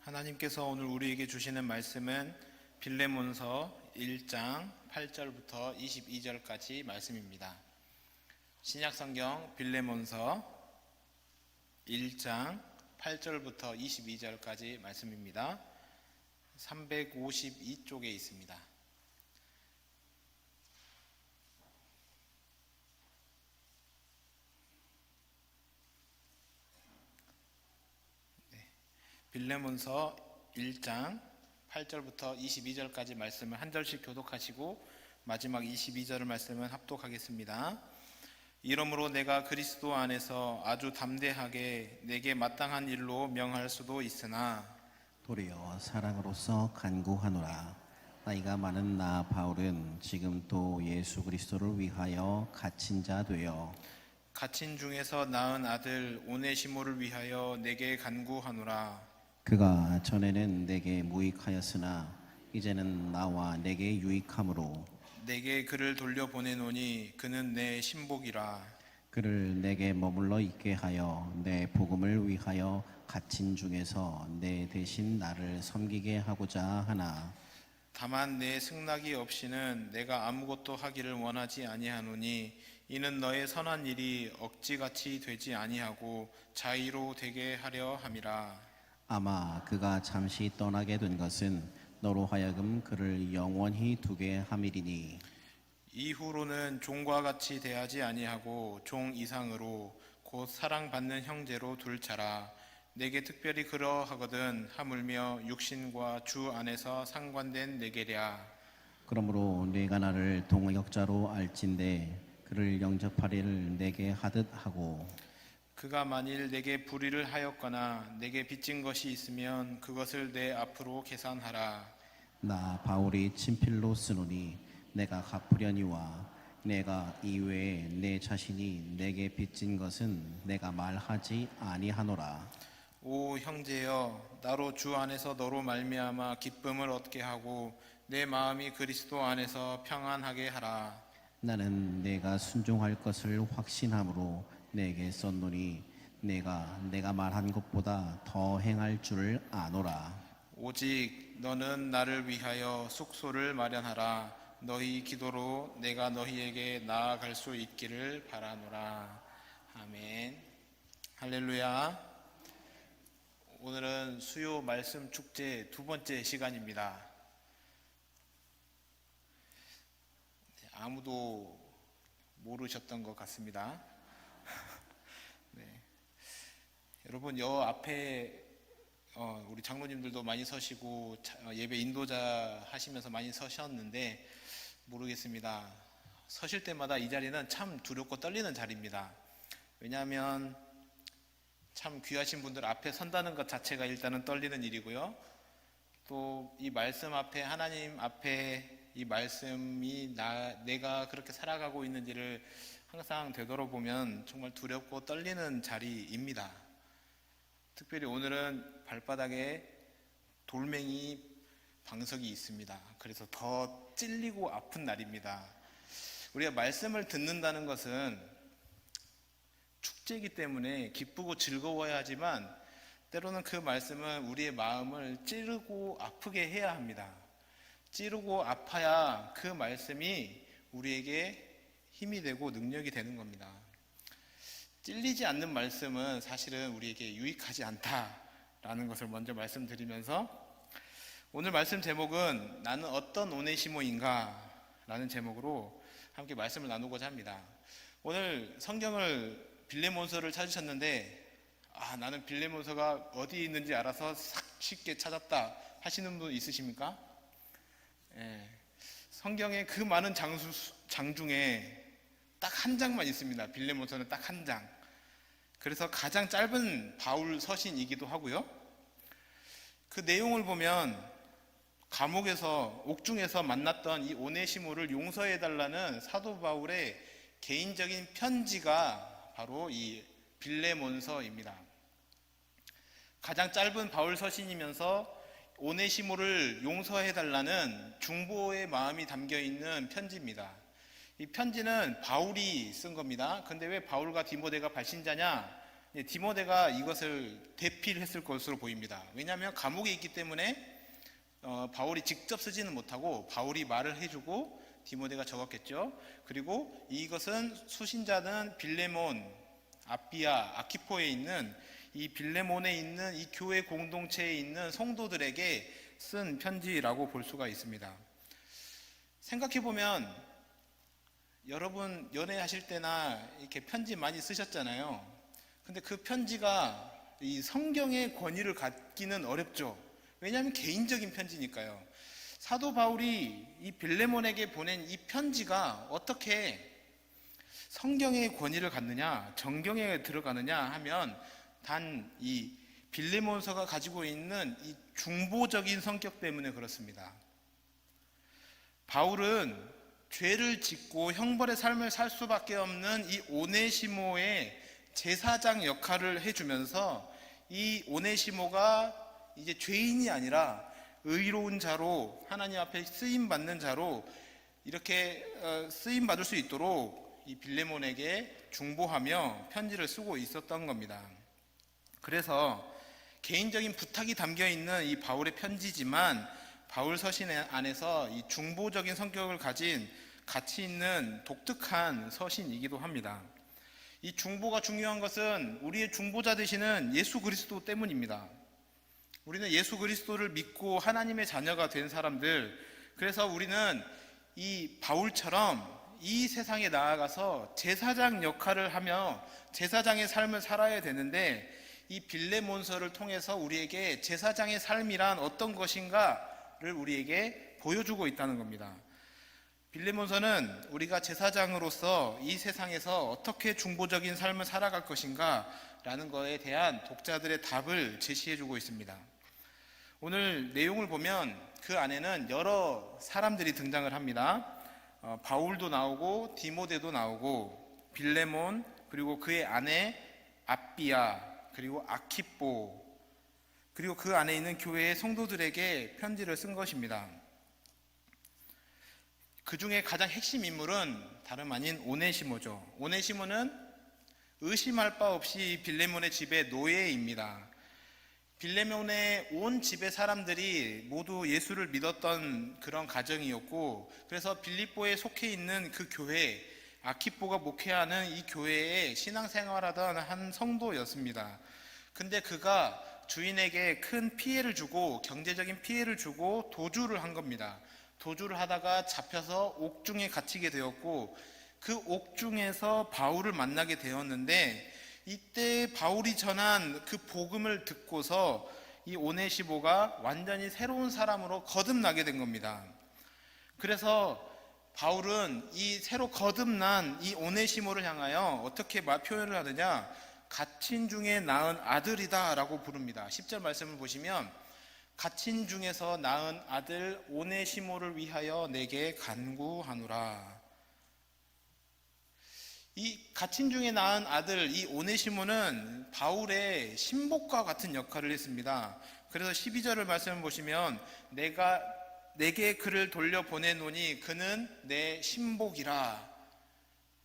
하나님께서 오늘 우리에게 주시는 말씀은 빌레몬서 1장 8절부터 22절까지 말씀입니다. 신약성경 빌레몬서 1장 8절부터 22절까지 말씀입니다. 352쪽에 있습니다. 빌레몬서 1장 8절부터 22절까지 말씀을 한 절씩 교독하시고 마지막 22절 말씀은 합독하겠습니다. 이러므로 내가 그리스도 안에서 아주 담대하게 내게 마땅한 일로 명할 수도 있으나 도리어 사랑으로서 간구하노라. 나이가 많은 나 바울은 지금 또 예수 그리스도를 위하여 갇힌 자 되어 갇힌 중에서 낳은 아들 오네시모를 위하여 내게 간구하노라. 그가 전에는 내게 무익하였으나 이제는 나와 내게 유익함으로 내게 그를 돌려보내노니 그는 내 신복이라. 그를 내게 머물러 있게 하여 내 복음을 위하여 갇힌 중에서 내 대신 나를 섬기게 하고자 하나. 다만 내 승낙이 없이는 내가 아무것도 하기를 원하지 아니하노니 이는 너의 선한 일이 억지같이 되지 아니하고 자의로 되게 하려 함이라. 아마 그가 잠시 떠나게 된 것은 너로 하여금 그를 영원히 두게 함이리니 이후로는 종과 같이 대하지 아니하고 종 이상으로 곧 사랑받는 형제로 둘 자라. 내게 특별히 그러하거든 하물며 육신과 주 안에서 상관된 내게랴. 그러므로 네가 나를 동역자로 알진대 그를 영접하리를 내게 하듯 하고 그가 만일 내게 불의를 하였거나 내게 빚진 것이 있으면 그것을 내 앞으로 계산하라. 나 바울이 친필로 쓰노니 내가 갚으려니와 내가 이외에 내 자신이 내게 빚진 것은 내가 말하지 아니하노라. 오 형제여, 나로 주 안에서 너로 말미암아 기쁨을 얻게 하고 내 마음이 그리스도 안에서 평안하게 하라. 나는 내가 순종할 것을 확신함으로 내게 썼노니 내가 말한 것보다 더 행할 줄을 아노라. 오직 너는 나를 위하여 숙소를 마련하라. 너희 기도로 내가 너희에게 나아갈 수 있기를 바라노라. 아멘. 할렐루야. 오늘은 수요 말씀 축제 두 번째 시간입니다. 아무도 모르셨던 것 같습니다. 네. 여러분, 여 앞에 우리 장로님들도 많이 서시고 예배 인도자 하시면서 많이 서셨는데 모르겠습니다. 서실 때마다 이 자리는 참 두렵고 떨리는 자리입니다. 왜냐하면 참 귀하신 분들 앞에 선다는 것 자체가 일단은 떨리는 일이고요. 또 이 말씀 앞에, 하나님 앞에 이 말씀이 내가 그렇게 살아가고 있는지를 항상 되돌아보면 정말 두렵고 떨리는 자리입니다. 특별히 오늘은 발바닥에 돌멩이 방석이 있습니다. 그래서 더 찔리고 아픈 날입니다. 우리가 말씀을 듣는다는 것은 축제이기 때문에 기쁘고 즐거워야 하지만 때로는 그 말씀은 우리의 마음을 찌르고 아프게 해야 합니다. 찌르고 아파야 그 말씀이 우리에게 힘이 되고 능력이 되는 겁니다. 찔리지 않는 말씀은 사실은 우리에게 유익하지 않다라는 것을 먼저 말씀드리면서 오늘 말씀 제목은 나는 어떤 오네시모인가 라는 제목으로 함께 말씀을 나누고자 합니다. 오늘 성경을 빌레몬서를 찾으셨는데 나는 빌레몬서가 어디 있는지 알아서 싹 쉽게 찾았다 하시는 분 있으십니까? 성경의 그 많은 장 중에 딱 한 장만 있습니다. 빌레몬서는 딱 한 장. 그래서 가장 짧은 바울 서신이기도 하고요. 그 내용을 보면 감옥에서 옥중에서 만났던 이 오네시모를 용서해달라는 사도 바울의 개인적인 편지가 바로 이 빌레몬서입니다. 가장 짧은 바울 서신이면서 오네시모를 용서해달라는 중보의 마음이 담겨있는 편지입니다. 이 편지는 바울이 쓴 겁니다. 근데 왜 바울과 디모데가 발신자냐? 디모데가 이것을 대피를 했을 것으로 보입니다. 왜냐하면 감옥에 있기 때문에 바울이 직접 쓰지는 못하고 바울이 말을 해주고 디모데가 적었겠죠. 그리고 이것은 수신자는 빌레몬, 아비아, 아키포에 있는 이 빌레몬에 있는 이 교회 공동체에 있는 성도들에게 쓴 편지라고 볼 수가 있습니다. 생각해보면 여러분 연애하실 때나 이렇게 편지 많이 쓰셨잖아요. 근데 그 편지가 이 성경의 권위를 갖기는 어렵죠. 왜냐하면 개인적인 편지니까요. 사도 바울이 이 빌레몬에게 보낸 이 편지가 어떻게 성경의 권위를 갖느냐, 정경에 들어가느냐 하면 단 이 빌레몬서가 가지고 있는 이 중보적인 성격 때문에 그렇습니다. 바울은 죄를 짓고 형벌의 삶을 살 수밖에 없는 이 오네시모의 제사장 역할을 해주면서 이 오네시모가 이제 죄인이 아니라 의로운 자로 하나님 앞에 쓰임받는 자로 이렇게 쓰임받을 수 있도록 이 빌레몬에게 중보하며 편지를 쓰고 있었던 겁니다. 그래서 개인적인 부탁이 담겨 있는 이 바울의 편지지만 바울 서신 안에서 이 중보적인 성격을 가진 가치 있는 독특한 서신이기도 합니다. 이 중보가 중요한 것은 우리의 중보자 되시는 예수 그리스도 때문입니다. 우리는 예수 그리스도를 믿고 하나님의 자녀가 된 사람들, 그래서 우리는 이 바울처럼 이 세상에 나아가서 제사장 역할을 하며 제사장의 삶을 살아야 되는데 이 빌레몬서를 통해서 우리에게 제사장의 삶이란 어떤 것인가를 우리에게 보여주고 있다는 겁니다. 빌레몬서는 우리가 제사장으로서 이 세상에서 어떻게 중보적인 삶을 살아갈 것인가 라는 것에 대한 독자들의 답을 제시해주고 있습니다. 오늘 내용을 보면 그 안에는 여러 사람들이 등장을 합니다. 바울도 나오고 디모데도 나오고 빌레몬, 그리고 그의 아내 아비아, 그리고 아키포, 그리고 그 안에 있는 교회의 성도들에게 편지를 쓴 것입니다. 그 중에 가장 핵심 인물은 다름 아닌 오네시모죠. 오네시모는 의심할 바 없이 빌레몬의 집의 노예입니다. 빌레몬의 온 집의 사람들이 모두 예수를 믿었던 그런 가정이었고, 그래서 빌립보에 속해 있는 그 교회, 아키포가 목회하는 이 교회에 신앙생활하던 한 성도였습니다. 근데 그가 주인에게 큰 피해를 주고 경제적인 피해를 주고 도주를 한 겁니다. 도주를 하다가 잡혀서 옥중에 갇히게 되었고, 그 옥중에서 바울을 만나게 되었는데, 이때 바울이 전한 그 복음을 듣고서 이 오네시모가 완전히 새로운 사람으로 거듭나게 된 겁니다. 그래서 바울은 이 새로 거듭난 이 오네시모를 향하여 어떻게 표현을 하느냐, 갇힌 중에 낳은 아들이다 라고 부릅니다. 10절 말씀을 보시면 갇힌 중에서 낳은 아들 오네시모를 위하여 내게 간구하노라. 이 갇힌 중에 낳은 아들 이 오네시모는 바울의 신복과 같은 역할을 했습니다. 그래서 12절을 말씀을 보시면 내게 그를 돌려보내노니 그는 내 신복이라.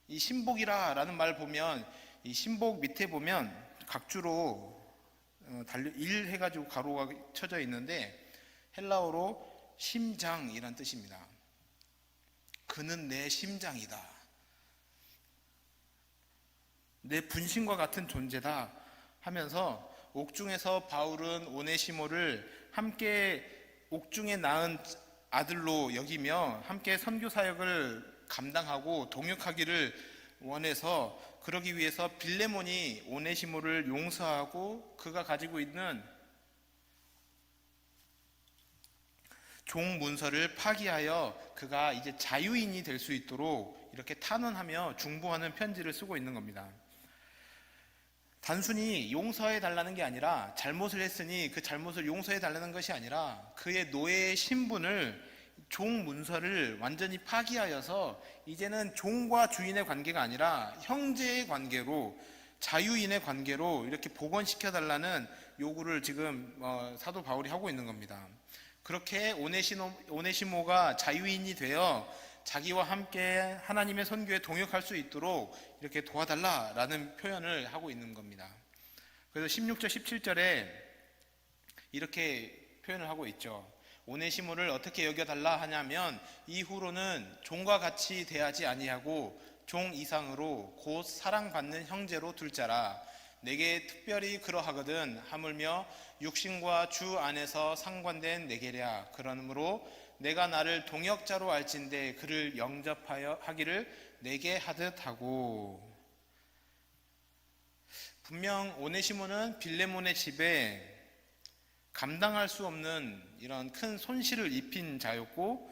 이 신복이라 라는 말을 보면 이 신복 밑에 보면 각주로 일 해가지고 가로가 쳐져 있는데 헬라어로 심장이란 뜻입니다. 그는 내 심장이다. 내 분신과 같은 존재다 하면서 옥중에서 바울은 오네시모를 함께 옥중에 낳은 아들로 여기며 함께 선교 사역을 감당하고 동역하기를 원해서, 그러기 위해서 빌레몬이 오네시모를 용서하고 그가 가지고 있는 종 문서를 파기하여 그가 이제 자유인이 될 수 있도록 이렇게 탄원하며 중보하는 편지를 쓰고 있는 겁니다. 단순히 용서해 달라는 게 아니라, 잘못을 했으니 그 잘못을 용서해 달라는 것이 아니라 그의 노예의 신분을, 종 문서를 완전히 파기하여서 이제는 종과 주인의 관계가 아니라 형제의 관계로, 자유인의 관계로 이렇게 복원시켜 달라는 요구를 지금 사도 바울이 하고 있는 겁니다. 그렇게 오네시모가 자유인이 되어 자기와 함께 하나님의 선교에 동역할 수 있도록 이렇게 도와달라라는 표현을 하고 있는 겁니다. 그래서 16절 17절에 이렇게 표현을 하고 있죠. 오네시모를 어떻게 여겨달라 하냐면 이후로는 종과 같이 대하지 아니하고 종 이상으로 곧 사랑받는 형제로 둘 자라. 내게 특별히 그러하거든 하물며 육신과 주 안에서 상관된 내게랴. 그러므로 내가 나를 동역자로 알진대 그를 영접하여 하기를 내게 하듯 하고. 분명 오네시모는 빌레몬의 집에 감당할 수 없는 이런 큰 손실을 입힌 자였고,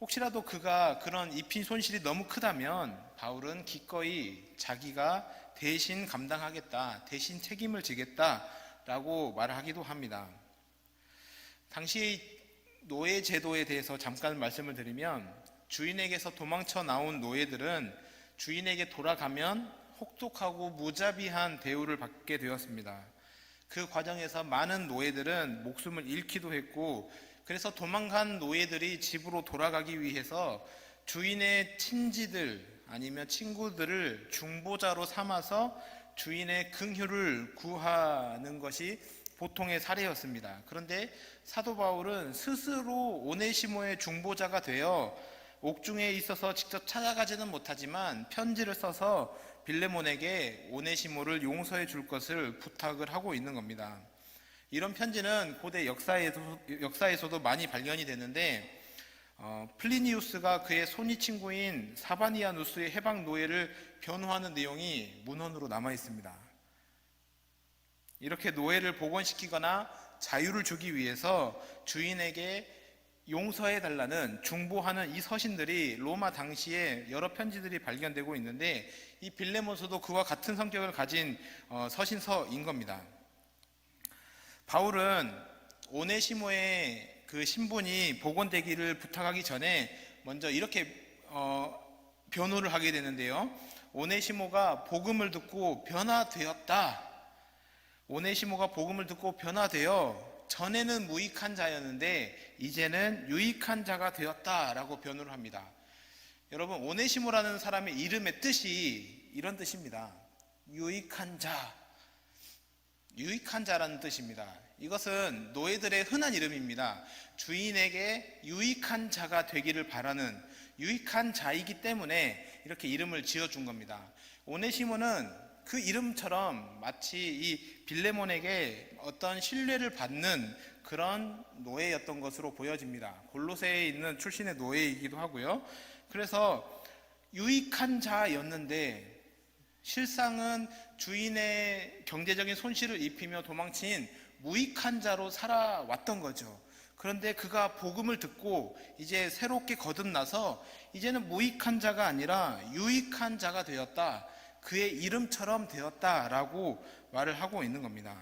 혹시라도 그가 그런 입힌 손실이 너무 크다면 바울은 기꺼이 자기가 대신 감당하겠다, 대신 책임을 지겠다라고 말하기도 합니다. 당시 노예 제도에 대해서 잠깐 말씀을 드리면, 주인에게서 도망쳐 나온 노예들은 주인에게 돌아가면 혹독하고 무자비한 대우를 받게 되었습니다. 그 과정에서 많은 노예들은 목숨을 잃기도 했고, 그래서 도망간 노예들이 집으로 돌아가기 위해서 주인의 친지들 아니면 친구들을 중보자로 삼아서 주인의 긍휼을 구하는 것이 보통의 사례였습니다. 그런데 사도 바울은 스스로 오네시모의 중보자가 되어 옥중에 있어서 직접 찾아가지는 못하지만 편지를 써서 빌레몬에게 오네시모를 용서해 줄 것을 부탁을 하고 있는 겁니다. 이런 편지는 고대 역사에서도 많이 발견이 되는데, 플리니우스가 그의 손위 친구인 사바니아누스의 해방 노예를 변호하는 내용이 문헌으로 남아 있습니다. 이렇게 노예를 복원시키거나 자유를 주기 위해서 주인에게 용서해 달라는 중보하는 이 서신들이 로마 당시에 여러 편지들이 발견되고 있는데, 이 빌레몬서도 그와 같은 성격을 가진 서신서인 겁니다. 바울은 오네시모의 그 신분이 복원되기를 부탁하기 전에 먼저 이렇게 변호를 하게 되는데요. 오네시모가 복음을 듣고 변화되었다. 오네시모가 복음을 듣고 변화되어 전에는 무익한 자였는데 이제는 유익한 자가 되었다라고 변호를 합니다. 여러분, 오네시모라는 사람의 이름의 뜻이 이런 뜻입니다. 유익한 자, 유익한 자라는 뜻입니다. 이것은 노예들의 흔한 이름입니다. 주인에게 유익한 자가 되기를 바라는 유익한 자이기 때문에 이렇게 이름을 지어준 겁니다. 오네시모는 그 이름처럼 마치 이 빌레몬에게 어떤 신뢰를 받는 그런 노예였던 것으로 보여집니다. 골로새에 있는 출신의 노예이기도 하고요. 그래서 유익한 자였는데 실상은 주인의 경제적인 손실을 입히며 도망친 무익한 자로 살아왔던 거죠. 그런데 그가 복음을 듣고 이제 새롭게 거듭나서 이제는 무익한 자가 아니라 유익한 자가 되었다. 그의 이름처럼 되었다라고 말을 하고 있는 겁니다.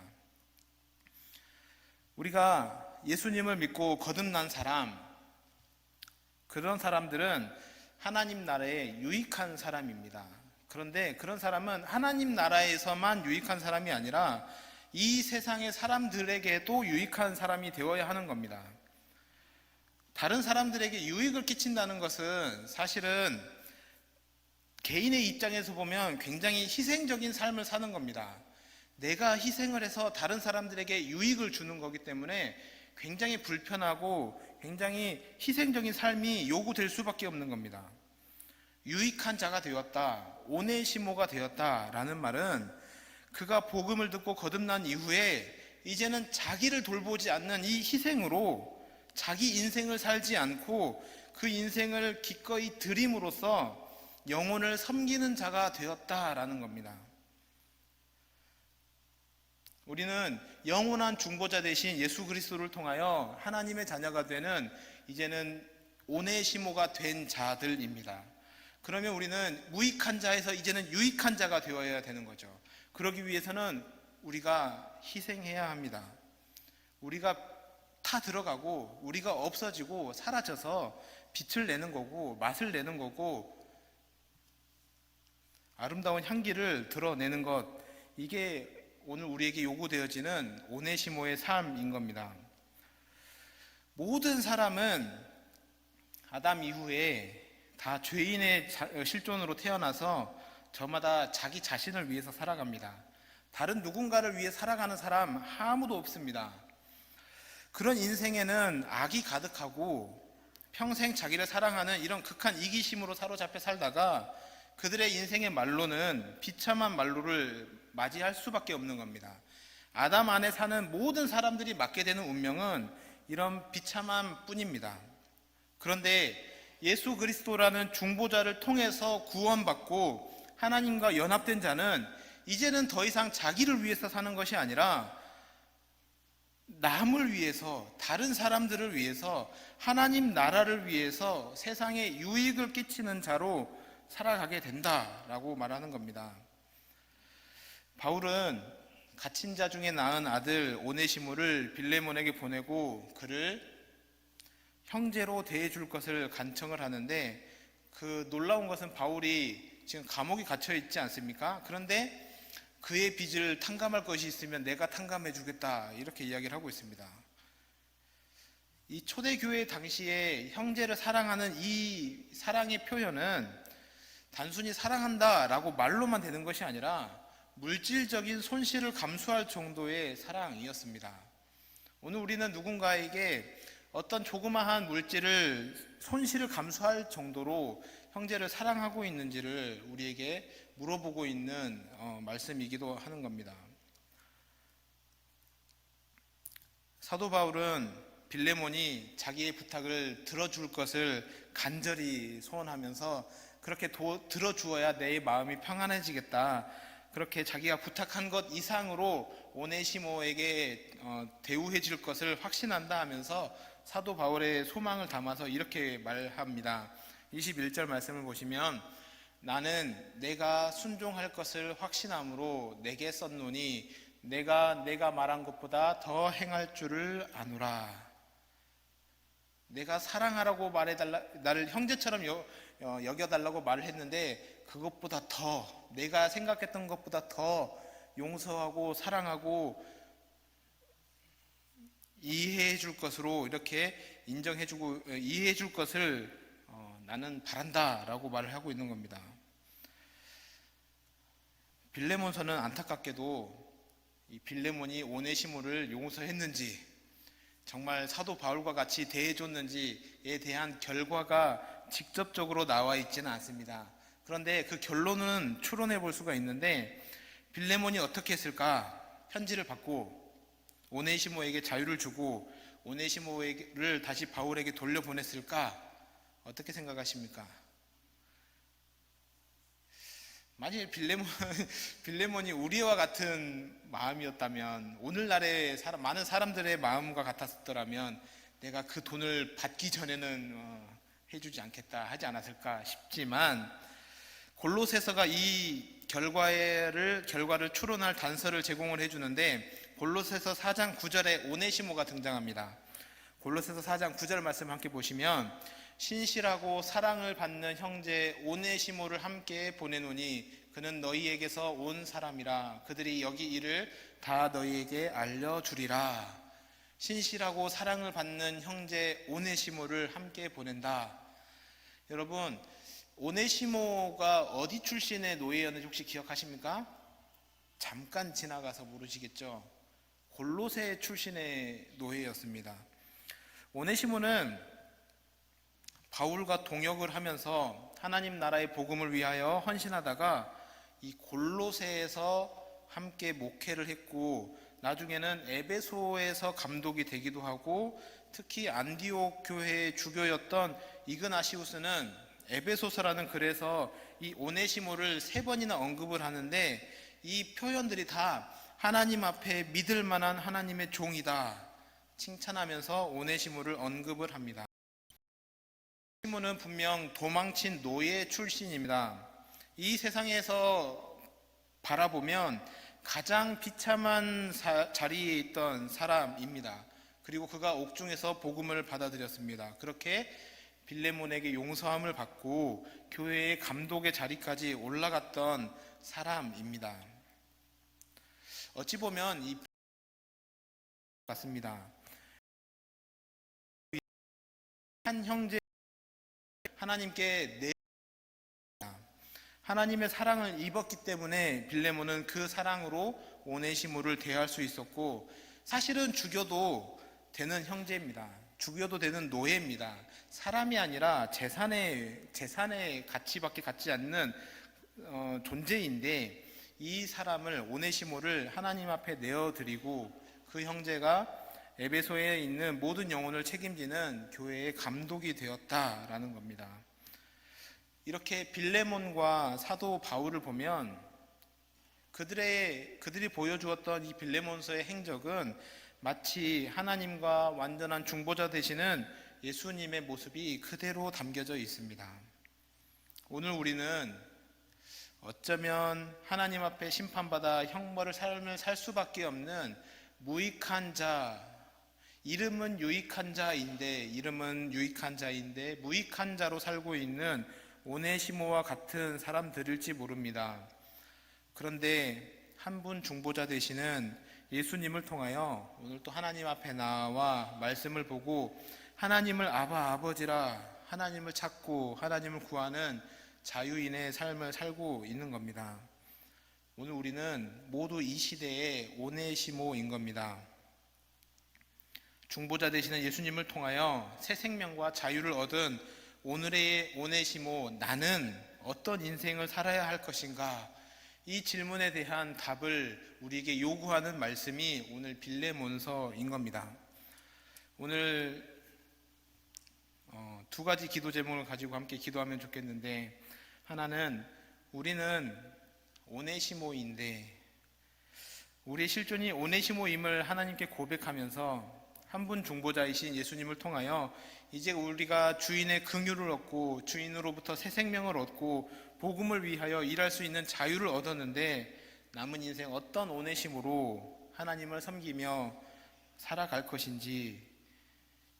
우리가 예수님을 믿고 거듭난 사람, 그런 사람들은 하나님 나라에 유익한 사람입니다. 그런데 그런 사람은 하나님 나라에서만 유익한 사람이 아니라 이 세상의 사람들에게도 유익한 사람이 되어야 하는 겁니다. 다른 사람들에게 유익을 끼친다는 것은 사실은 개인의 입장에서 보면 굉장히 희생적인 삶을 사는 겁니다. 내가 희생을 해서 다른 사람들에게 유익을 주는 거기 때문에 굉장히 불편하고 굉장히 희생적인 삶이 요구될 수밖에 없는 겁니다. 유익한 자가 되었다, 오네시모가 되었다라는 말은 그가 복음을 듣고 거듭난 이후에 이제는 자기를 돌보지 않는 이 희생으로 자기 인생을 살지 않고 그 인생을 기꺼이 드림으로써 영혼을 섬기는 자가 되었다라는 겁니다. 우리는 영원한 중보자 대신 예수 그리스도를 통하여 하나님의 자녀가 되는 이제는 오네시모가 된 자들입니다. 그러면 우리는 무익한 자에서 이제는 유익한 자가 되어야 되는 거죠. 그러기 위해서는 우리가 희생해야 합니다. 우리가 타 들어가고 우리가 없어지고 사라져서 빛을 내는 거고 맛을 내는 거고 아름다운 향기를 드러내는 것, 이게 오늘 우리에게 요구되어지는 오네시모의 삶인 겁니다. 모든 사람은 아담 이후에 다 죄인의 실존으로 태어나서 저마다 자기 자신을 위해서 살아갑니다. 다른 누군가를 위해 살아가는 사람 아무도 없습니다. 그런 인생에는 악이 가득하고 평생 자기를 사랑하는 이런 극한 이기심으로 사로잡혀 살다가 그들의 인생의 말로는 비참한 말로를 맞이할 수밖에 없는 겁니다. 아담 안에 사는 모든 사람들이 맞게 되는 운명은 이런 비참함 뿐입니다. 그런데 예수 그리스도라는 중보자를 통해서 구원받고 하나님과 연합된 자는 이제는 더 이상 자기를 위해서 사는 것이 아니라 남을 위해서, 다른 사람들을 위해서, 하나님 나라를 위해서 세상에 유익을 끼치는 자로 살아가게 된다라고 말하는 겁니다. 바울은 갇힌 자 중에 낳은 아들 오네시모를 빌레몬에게 보내고 그를 형제로 대해줄 것을 간청을 하는데, 그 놀라운 것은 바울이 지금 감옥에 갇혀 있지 않습니까? 그런데 그의 빚을 탕감할 것이 있으면 내가 탕감해 주겠다, 이렇게 이야기를 하고 있습니다. 이 초대교회 당시에 형제를 사랑하는 이 사랑의 표현은 단순히 사랑한다라고 말로만 되는 것이 아니라 물질적인 손실을 감수할 정도의 사랑이었습니다. 오늘 우리는 누군가에게 어떤 조그마한 물질을 손실을 감수할 정도로 형제를 사랑하고 있는지를 우리에게 물어보고 있는 말씀이기도 하는 겁니다. 사도 바울은 빌레몬이 자기의 부탁을 들어줄 것을 간절히 소원하면서 그렇게 들어주어야 내 마음이 평안해지겠다, 그렇게 자기가 부탁한 것 이상으로 오네시모에게 대우해 줄 것을 확신한다 하면서 사도 바울의 소망을 담아서 이렇게 말합니다. 21절 말씀을 보시면 나는 내가 순종할 것을 확신함으로 내게 썼노니 내가 말한 것보다 더 행할 줄을 아노라. 내가 사랑하라고 말해달라, 나를 형제처럼 여겨달라고 말을 했는데 그것보다 더, 내가 생각했던 것보다 더 용서하고 사랑하고 이해해 줄 것으로 이렇게 인정해주고 이해해 줄 것을 나는 바란다라고 말을 하고 있는 겁니다. 빌레몬서는 안타깝게도 이 빌레몬이 오네시모를 용서했는지, 정말 사도 바울과 같이 대해줬는지에 대한 결과가 직접적으로 나와 있지는 않습니다. 그런데 그 결론은 추론해 볼 수가 있는데, 빌레몬이 어떻게 했을까? 편지를 받고 오네시모에게 자유를 주고 오네시모를 다시 바울에게 돌려보냈을까? 어떻게 생각하십니까? 만일 빌레몬이 우리와 같은 마음이었다면, 오늘날의 많은 사람들의 마음과 같았더라면 내가 그 돈을 받기 전에는 해주지 않겠다 하지 않았을까 싶지만, 골로새서가 이 결과를 추론할 단서를 제공을 해주는데, 골로새서 4장 9절에 오네시모가 등장합니다. 골로새서 4장 9절 말씀 함께 보시면 신실하고 사랑을 받는 형제 오네시모를 함께 보내노니 그는 너희에게서 온 사람이라. 그들이 여기 일을 다 너희에게 알려주리라. 신실하고 사랑을 받는 형제 오네시모를 함께 보낸다. 여러분, 오네시모가 어디 출신의 노예였는지 혹시 기억하십니까? 잠깐 지나가서 모르시겠죠? 골로새 출신의 노예였습니다. 오네시모는 바울과 동역을 하면서 하나님 나라의 복음을 위하여 헌신하다가 이 골로새에서 함께 목회를 했고, 나중에는 에베소에서 감독이 되기도 하고, 특히 안디옥 교회의 주교였던 이그나시우스는 에베소서라는 글에서 이 오네시모를 3번이나 언급을 하는데, 이 표현들이 다 하나님 앞에 믿을 만한 하나님의 종이다 칭찬하면서 오네시모를 언급을 합니다. 오네시모는 분명 도망친 노예 출신입니다. 이 세상에서 바라보면 가장 비참한 자리에 있던 사람입니다. 그리고 그가 옥중에서 복음을 받아들였습니다. 그렇게 빌레몬에게 용서함을 받고 교회의 감독의 자리까지 올라갔던 사람입니다. 어찌 보면 이 같습니다. 한 형제 하나님께 하나님의 사랑을 입었기 때문에 빌레몬은 그 사랑으로 오네시모를 대할 수 있었고, 사실은 죽여도 되는 형제입니다. 죽여도 되는 노예입니다. 사람이 아니라 재산의 가치밖에 갖지 않는 존재인데, 이 사람을 오네시모를 하나님 앞에 내어드리고 그 형제가 에베소에 있는 모든 영혼을 책임지는 교회의 감독이 되었다라는 겁니다. 이렇게 빌레몬과 사도 바울을 보면 그들이 보여주었던 이 빌레몬서의 행적은 마치 하나님과 완전한 중보자 되시는 예수님의 모습이 그대로 담겨져 있습니다. 오늘 우리는 어쩌면 하나님 앞에 심판받아 형벌을 삶을 살 수밖에 없는 무익한 자, 이름은 유익한 자인데 무익한 자로 살고 있는 오네시모와 같은 사람들일지 모릅니다. 그런데 한 분 중보자 되시는 예수님을 통하여 오늘 또 하나님 앞에 나와 말씀을 보고 하나님을 아버지라, 하나님을 찾고 하나님을 구하는 자유인의 삶을 살고 있는 겁니다. 오늘 우리는 모두 이 시대의 오네시모인 겁니다. 중보자 되시는 예수님을 통하여 새 생명과 자유를 얻은 오늘의 오네시모, 나는 어떤 인생을 살아야 할 것인가? 이 질문에 대한 답을 우리에게 요구하는 말씀이 오늘 빌레몬서인 겁니다. 오늘 두 가지 기도 제목을 가지고 함께 기도하면 좋겠는데, 하나는 우리는 오네시모인데 우리의 실존이 오네시모임을 하나님께 고백하면서 한 분 중보자이신 예수님을 통하여 이제 우리가 주인의 긍휼을 얻고 주인으로부터 새 생명을 얻고 복음을 위하여 일할 수 있는 자유를 얻었는데, 남은 인생 어떤 오네시모로 하나님을 섬기며 살아갈 것인지,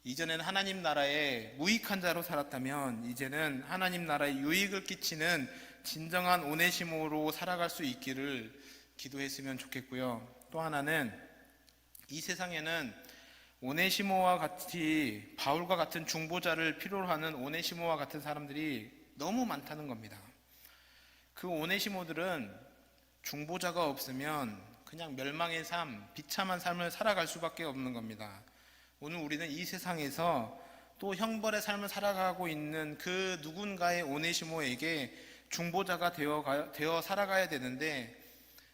이전에는 하나님 나라의 무익한 자로 살았다면 이제는 하나님 나라에 유익을 끼치는 진정한 오네시모로 살아갈 수 있기를 기도했으면 좋겠고요. 또 하나는 이 세상에는 오네시모와 같이 바울과 같은 중보자를 필요로 하는 오네시모와 같은 사람들이 너무 많다는 겁니다. 그 오네시모들은 중보자가 없으면 그냥 멸망의 삶, 비참한 삶을 살아갈 수밖에 없는 겁니다. 오늘 우리는 이 세상에서 또 형벌의 삶을 살아가고 있는 그 누군가의 오네시모에게 중보자가 되어 살아가야 되는데,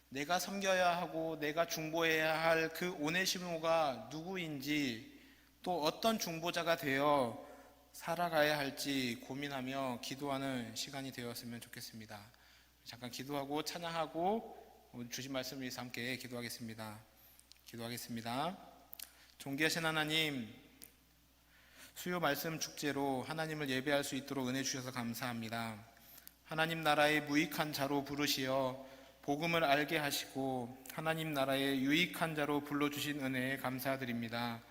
내가 섬겨야 하고 내가 중보해야 할 그 오네시모가 누구인지, 또 어떤 중보자가 되어 살아가야 할지 고민하며 기도하는 시간이 되었으면 좋겠습니다. 잠깐 기도하고 찬양하고 주신 말씀을 위해서 함께 기도하겠습니다. 존귀하신 하나님, 수요 말씀 축제로 하나님을 예배할 수 있도록 은혜 주셔서 감사합니다. 하나님 나라의 무익한 자로 부르시어 복음을 알게 하시고 하나님 나라의 유익한 자로 불러주신 은혜에 감사드립니다.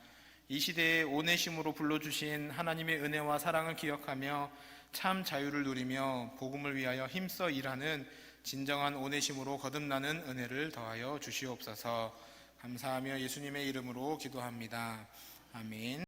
이 시대에 오네시모로 불러주신 하나님의 은혜와 사랑을 기억하며 참 자유를 누리며 복음을 위하여 힘써 일하는 진정한 오네시모로 거듭나는 은혜를 더하여 주시옵소서. 감사하며 예수님의 이름으로 기도합니다. 아멘.